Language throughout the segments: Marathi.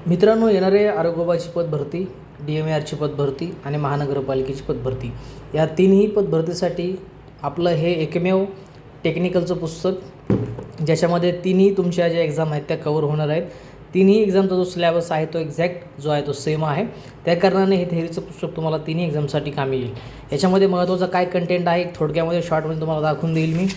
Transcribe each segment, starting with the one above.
मित्रांनो, येणारे आरोग्यबाची पदभरती, DMARची पदभरती आणि महानगरपालिकेची पदभरती या तिन्ही पदभरतीसाठी आपलं हे एकमेव टेक्निकलचं पुस्तक, ज्याच्यामध्ये तिन्ही तुमच्या ज्या एक्झाम आहेत त्या कवर होणार आहेत. तिन्ही एक्झामचा जो सिलेबस आहे तो एक्झॅक्ट जो आहे तो सेम आहे. त्या कारणाने हे थेअरीचं पुस्तक तुम्हाला तिन्ही एक्झामसाठी कामी येईल. याच्यामध्ये महत्त्वाचं काय कंटेंट आहे थोडक्यामध्ये शॉर्टमध्ये तुम्हाला दाखवून देईल मी.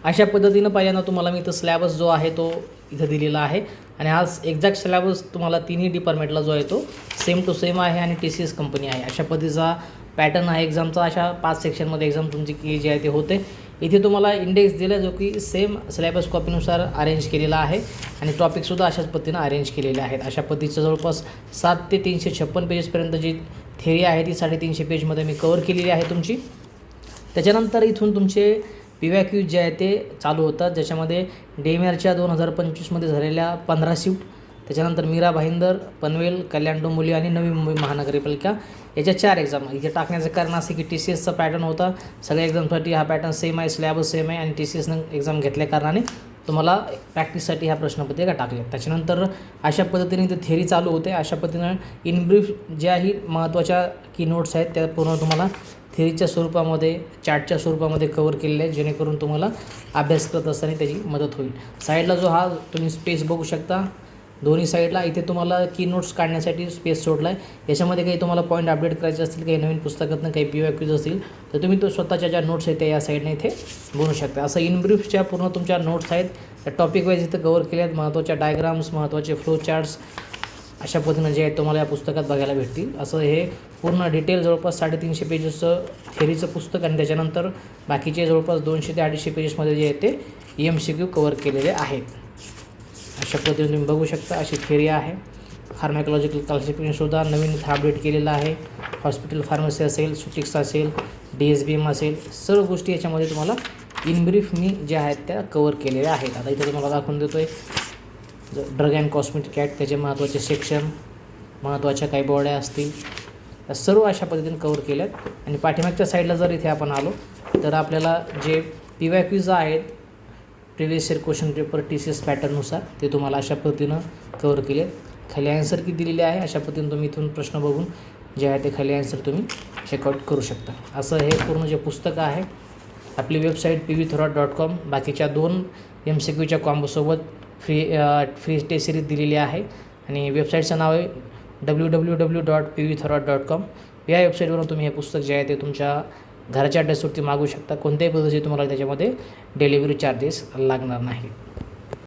अशा पद्धतीनं पहिल्यांदा तुम्हाला मी इथं सिलेबस जो आहे तो इथं दिलेला आहे आणि हा एक्झॅक्ट सिलेबस तुम्हाला तिन्ही डिपार्टमेंटला जो आहे तो सेम टू सेम आहे आणि TCS कंपनी आहे. अशा पद्धतीचा पॅटर्न आहे एक्झामचा. अशा 5 सेक्शनमध्ये एक्झाम तुमची की जे आहे ते होते. इथे तुम्हाला इंडेक्स दिला जो की सेम सिलेबस कॉपीनुसार अरेंज केलेला आहे आणि टॉपिकसुद्धा अशाच पद्धतीनं अरेंज केलेले आहेत. अशा पद्धतीचं जवळपास 7 ते 356 पेजेसपर्यंत जी थेअरी आहे ती 350 पेजमध्ये मी कवर केलेली आहे तुमची. त्याच्यानंतर इथून तुमचे PYQ जे आहे ते चालू होतात, ज्याच्यामध्ये DMARच्या 2025मध्ये झालेल्या 15 शिफ्ट, त्याच्यानंतर मीरा भाईंदर, पनवेल, कल्याण डोंबिवली आणि नवी मुंबई महानगरपालिका याच्या 4 एक्झाम इथे टाकण्याचं कारण असं की TCSचा पॅटर्न होता. सगळ्या एक्झामसाठी हा पॅटर्न सेम आहे, सिलेबस सेम आहे आणि TCSनं एक्झाम घेतल्या कारणाने तुम्हाला प्रॅक्टिससाठी ह्या प्रश्नपत्रिका टाकल्या. त्याच्यानंतर अशा पद्धतीने ते थेअरी चालू होते. अशा पद्धतीनं इन ब्रीफ ज्याही महत्त्वाच्या की नोट्स आहेत त्या पूर्ण तुम्हाला थेअरीच्या स्वरूपामध्ये, चार्टच्या स्वरूपामध्ये कवर केलेले आहे, जेणेकरून तुम्हाला अभ्यास करत असताना त्याची मदत होईल. साईडला जो हा तुम्ही स्पेस बघू शकता दोन्ही साईडला, इथे तुम्हाला की नोट्स काढण्यासाठी स्पेस सोडला आहे. याच्यामध्ये काही तुम्हाला पॉईंट अपडेट करायचे असतील, काही नवीन पुस्तकातनं काही PYQs असतील तर तुम्ही तो स्वतःच्या ज्या नोट्स आहेत त्या या साईडने इथे बनवू शकता. असं इन ब्रीफच्या पूर्ण तुमच्या नोट्स आहेत त्या टॉपिक वाईज इथं कवर केल्या आहेत. महत्त्वाच्या डायग्राम्स, महत्त्वाचे फ्लो चार्ट्स अशा पद्धतीनं जे आहेत तुम्हाला या पुस्तकात बघायला भेटतील. असं हे पूर्ण डिटेल जवळपास 350 पेजेसचं थेअरीचं पुस्तक आणि त्याच्यानंतर बाकीचे जवळपास 200 ते 250 पेजेसमध्ये जे आहे ते MCQ कवर केलेले आहेत. अशा पद्धतीने तुम्ही बघू शकता अशी थेअरी आहे. फार्मॅकॉलॉजिकल क्लासिफिकेशनसुद्धा नवीन इथं अपडेट केलेलं आहे. हॉस्पिटल फार्मसी असेल, सुटिक्स असेल, DSBM असेल, सर्व गोष्टी याच्यामध्ये तुम्हाला इन ब्रीफ मी ज्या आहेत त्या कवर केलेल्या आहेत. आता इथं तुम्हाला दाखवून देतो आहे ड्रग अँड कॉस्मेटिक ॲक्ट, त्याचे महत्त्वाचे सेक्शन, महत्त्वाच्या काही बॉड्या असतील, या सर्व अशा पद्धतीने कवर केल्यात. आणि पाठीमागच्या साईडला जर इथे आपण आलो तर आपल्याला जे PYQs आहेत previous year question paper TCS पॅटर्ननुसार ते तुम्हाला अशा पद्धतीनं कवर केले. खाली ॲन्सर की दिलेली आहे. अशा पद्धतीने तुम्ही इथून प्रश्न बघून जे आहे ते खाली ॲन्सर तुम्ही चेकआउट करू शकता. असं हे पूर्ण जे पुस्तकं आहे. आपली वेबसाईट pvthorot.com बाकीच्या 2 MCQच्या कॉम्बोसोबत फ्री टेस्ट सिरीज दिलेली आहे आणि वेबसाईटचं नाव आहे www.pvthorot.com. या वेबसाईटवरून तुम्ही हे पुस्तक जे आहे ते तुमच्या घराच्या ॲड्रेसवरती मागवू शकता. कोणत्याही पद्धतीचे तुम्हाला त्याच्यामध्ये डिलिव्हरी चार्जेस लागणार नाही.